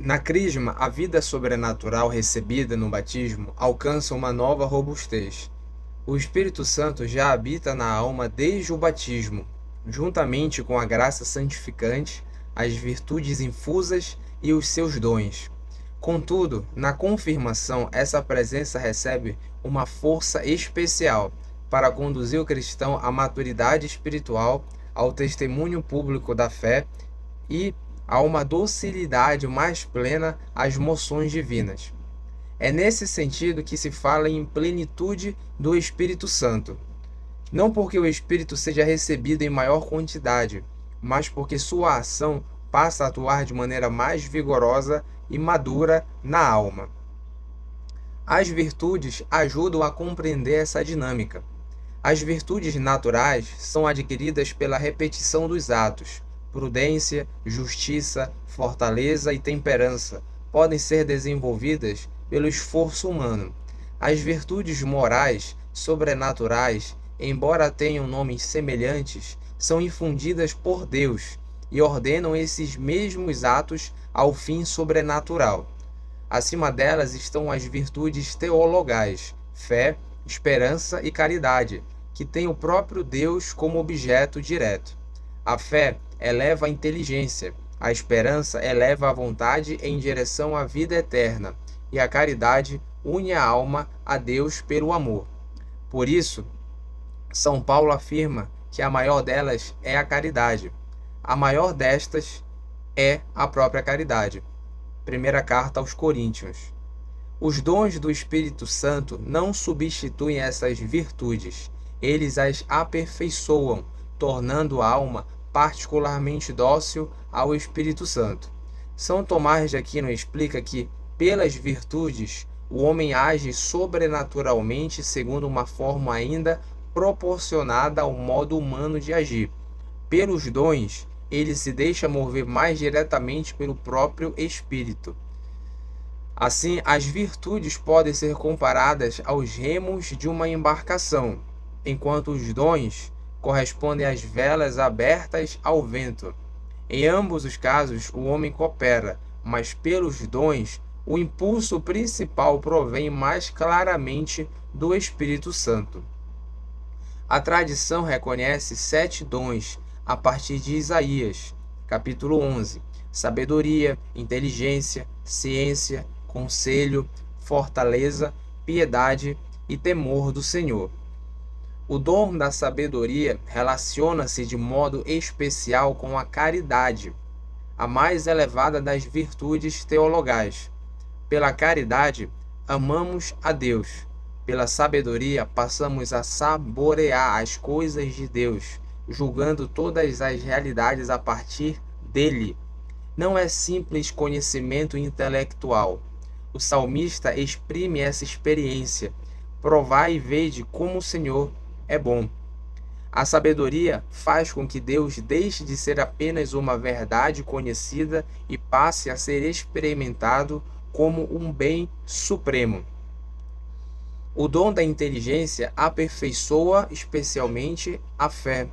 Na Crisma, a vida sobrenatural recebida no batismo alcança uma nova robustez. O Espírito Santo já habita na alma desde o batismo, juntamente com a graça santificante, as virtudes infusas e os seus dons. Contudo, na confirmação, essa presença recebe uma força especial para conduzir o cristão à maturidade espiritual, ao testemunho público da fé e a uma docilidade mais plena às moções divinas. É nesse sentido que se fala em plenitude do Espírito Santo. Não porque o Espírito seja recebido em maior quantidade, mas porque sua ação passa a atuar de maneira mais vigorosa e madura na alma. As virtudes ajudam a compreender essa dinâmica. As virtudes naturais são adquiridas pela repetição dos atos. Prudência, justiça, fortaleza e temperança podem ser desenvolvidas pelo esforço humano. As virtudes morais, sobrenaturais, embora tenham nomes semelhantes, são infundidas por Deus e ordenam esses mesmos atos ao fim sobrenatural. Acima delas estão as virtudes teologais, fé, esperança e caridade, que têm o próprio Deus como objeto direto. A fé eleva a inteligência, a esperança eleva a vontade em direção à vida eterna, e a caridade une a alma a Deus pelo amor. Por isso, São Paulo afirma que a maior delas é a caridade. A maior destas é a própria caridade. Primeira carta aos Coríntios. Os dons do Espírito Santo não substituem essas virtudes, eles as aperfeiçoam, tornando a alma particularmente dócil ao Espírito Santo. São Tomás de Aquino explica que, pelas virtudes, o homem age sobrenaturalmente segundo uma forma ainda proporcionada ao modo humano de agir. Pelos dons, ele se deixa mover mais diretamente pelo próprio Espírito. Assim, as virtudes podem ser comparadas aos remos de uma embarcação, enquanto os dons correspondem às velas abertas ao vento. Em ambos os casos, o homem coopera, mas pelos dons, o impulso principal provém mais claramente do Espírito Santo. A tradição reconhece 7 dons a partir de Isaías, capítulo 11: sabedoria, inteligência, ciência, conselho, fortaleza, piedade e temor do Senhor. O dom da sabedoria relaciona-se de modo especial com a caridade, a mais elevada das virtudes teologais. Pela caridade, amamos a Deus. Pela sabedoria, passamos a saborear as coisas de Deus, julgando todas as realidades a partir dele. Não é simples conhecimento intelectual. O salmista exprime essa experiência. Provai e vede como o Senhor é bom. A sabedoria faz com que Deus deixe de ser apenas uma verdade conhecida e passe a ser experimentado como um bem supremo. O dom da inteligência aperfeiçoa especialmente a fé.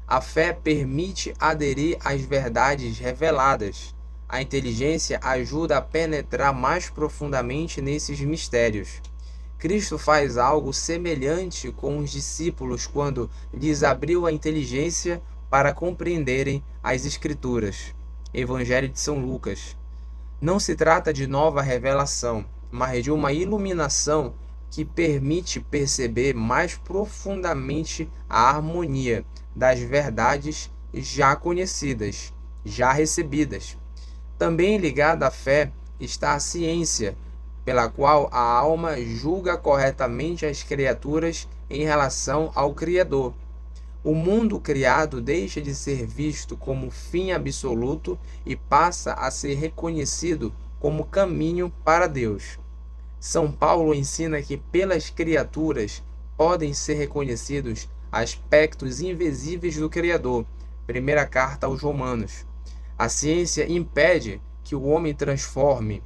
A fé permite aderir às verdades reveladas. A inteligência ajuda a penetrar mais profundamente nesses mistérios. Cristo faz algo semelhante com os discípulos quando lhes abriu a inteligência para compreenderem as Escrituras. Evangelho de São Lucas. Não se trata de nova revelação, mas de uma iluminação que permite perceber mais profundamente a harmonia das verdades já conhecidas, já recebidas. Também ligada à fé está a ciência, pela qual a alma julga corretamente as criaturas em relação ao Criador. O mundo criado deixa de ser visto como fim absoluto e passa a ser reconhecido como caminho para Deus. São Paulo ensina que pelas criaturas podem ser reconhecidos aspectos invisíveis do Criador. Primeira carta aos Romanos. A ciência impede que o homem transforme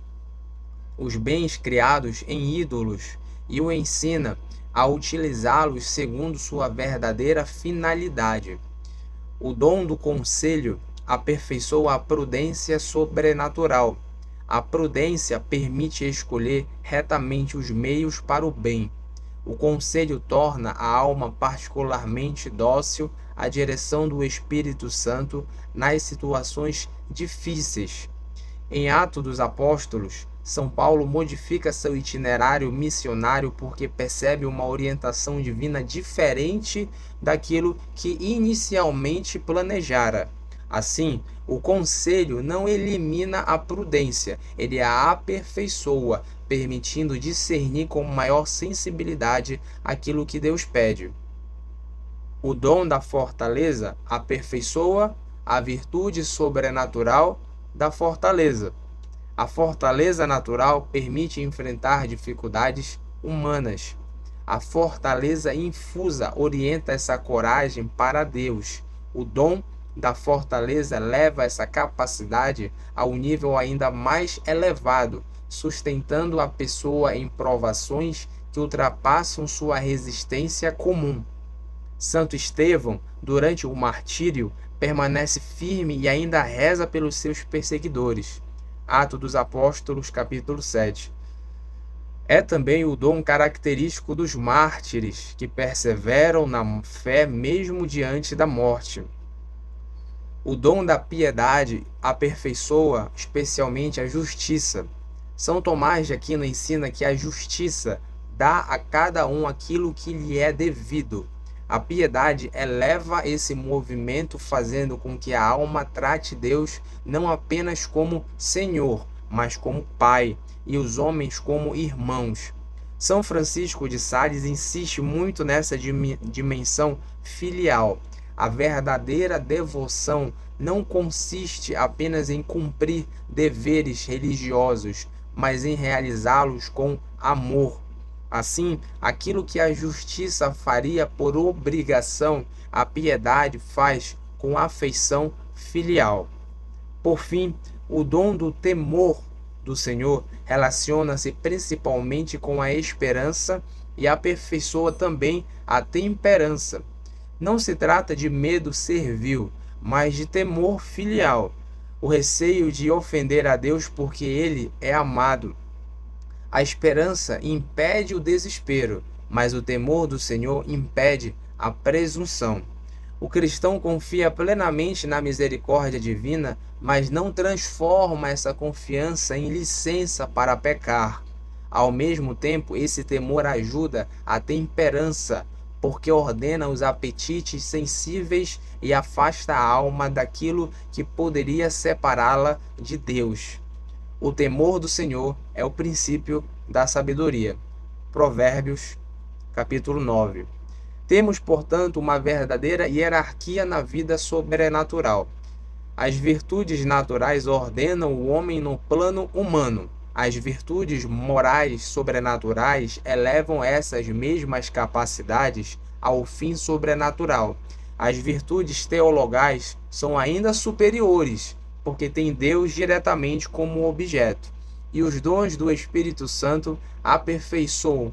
os bens criados em ídolos e o ensina a utilizá-los segundo sua verdadeira finalidade. O dom do conselho aperfeiçoa a prudência sobrenatural. A prudência permite escolher retamente os meios para o bem. O conselho torna a alma particularmente dócil à direção do Espírito Santo nas situações difíceis. Em Atos dos Apóstolos, São Paulo modifica seu itinerário missionário porque percebe uma orientação divina diferente daquilo que inicialmente planejara. Assim, o conselho não elimina a prudência, ele a aperfeiçoa, permitindo discernir com maior sensibilidade aquilo que Deus pede. O dom da fortaleza aperfeiçoa a virtude sobrenatural da fortaleza. A fortaleza natural permite enfrentar dificuldades humanas. A fortaleza infusa orienta essa coragem para Deus. O dom da fortaleza leva essa capacidade a um nível ainda mais elevado, sustentando a pessoa em provações que ultrapassam sua resistência comum. Santo Estevão, durante o martírio, permanece firme e ainda reza pelos seus perseguidores. Atos dos Apóstolos, capítulo 7. É também o dom característico dos mártires, que perseveram na fé mesmo diante da morte. O dom da piedade aperfeiçoa especialmente a justiça. São Tomás de Aquino ensina que a justiça dá a cada um aquilo que lhe é devido. A piedade eleva esse movimento, fazendo com que a alma trate Deus não apenas como Senhor, mas como Pai, e os homens como irmãos. São Francisco de Sales insiste muito nessa dimensão filial. A verdadeira devoção não consiste apenas em cumprir deveres religiosos, mas em realizá-los com amor. Assim, aquilo que a justiça faria por obrigação, a piedade faz com afeição filial. Por fim, o dom do temor do Senhor relaciona-se principalmente com a esperança e aperfeiçoa também a temperança. Não se trata de medo servil, mas de temor filial, o receio de ofender a Deus porque Ele é amado. A esperança impede o desespero, mas o temor do Senhor impede a presunção. O cristão confia plenamente na misericórdia divina, mas não transforma essa confiança em licença para pecar. Ao mesmo tempo, esse temor ajuda a temperança, porque ordena os apetites sensíveis e afasta a alma daquilo que poderia separá-la de Deus. O temor do Senhor é o princípio da sabedoria. Provérbios, capítulo 9. Temos, portanto, uma verdadeira hierarquia na vida sobrenatural. As virtudes naturais ordenam o homem no plano humano. As virtudes morais sobrenaturais elevam essas mesmas capacidades ao fim sobrenatural. As virtudes teologais são ainda superiores, porque tem Deus diretamente como objeto. E os dons do Espírito Santo aperfeiçoam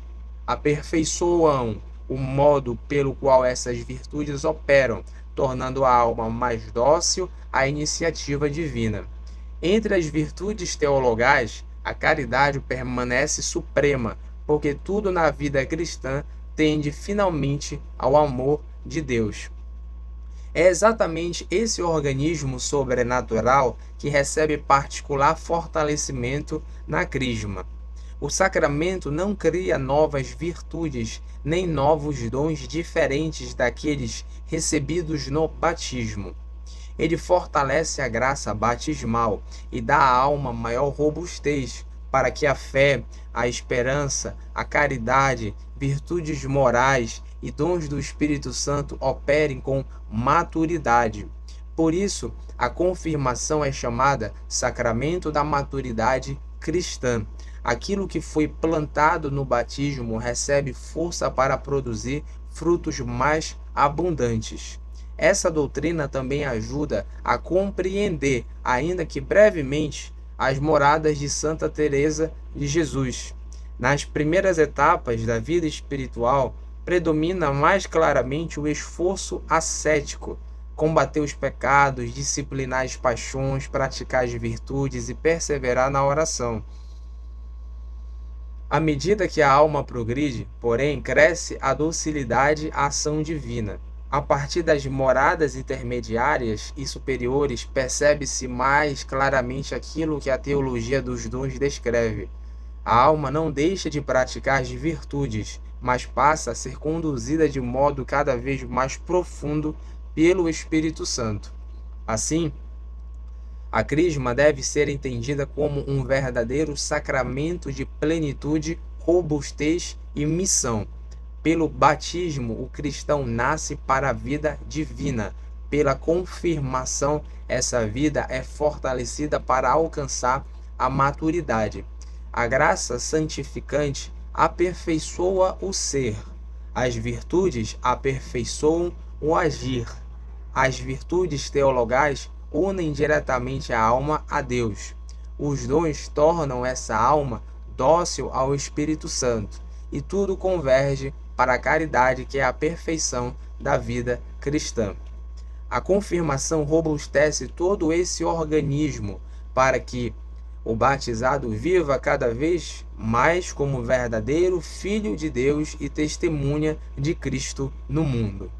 o modo pelo qual essas virtudes operam, tornando a alma mais dócil à iniciativa divina. Entre as virtudes teologais, a caridade permanece suprema, porque tudo na vida cristã tende finalmente ao amor de Deus. É exatamente esse organismo sobrenatural que recebe particular fortalecimento na crisma. O sacramento não cria novas virtudes, nem novos dons diferentes daqueles recebidos no batismo. Ele fortalece a graça batismal e dá à alma maior robustez, para que a fé, a esperança, a caridade, virtudes morais e dons do Espírito Santo operem com maturidade. Por isso, a confirmação é chamada sacramento da maturidade cristã. Aquilo que foi plantado no batismo recebe força para produzir frutos mais abundantes. Essa doutrina também ajuda a compreender, ainda que brevemente, as moradas de Santa Teresa de Jesus. Nas primeiras etapas da vida espiritual, predomina mais claramente o esforço ascético. combater os pecados, disciplinar as paixões, praticar as virtudes e perseverar na oração. À medida que a alma progride, porém, cresce a docilidade à ação divina. A partir das moradas intermediárias e superiores, percebe-se mais claramente aquilo que a teologia dos dons descreve. A alma não deixa de praticar as virtudes, mas passa a ser conduzida de modo cada vez mais profundo pelo Espírito Santo. Assim, a crisma deve ser entendida como um verdadeiro sacramento de plenitude, robustez e missão. Pelo batismo, o cristão nasce para a vida divina. Pela confirmação, essa vida é fortalecida para alcançar a maturidade. A graça santificante aperfeiçoa o ser. As virtudes aperfeiçoam o agir. As virtudes teologais unem diretamente a alma a Deus. Os dons tornam essa alma dócil ao Espírito Santo, e tudo converge para a caridade, que é a perfeição da vida cristã. A confirmação robustece todo esse organismo para que o batizado viva cada vez mais como verdadeiro Filho de Deus e testemunha de Cristo no mundo.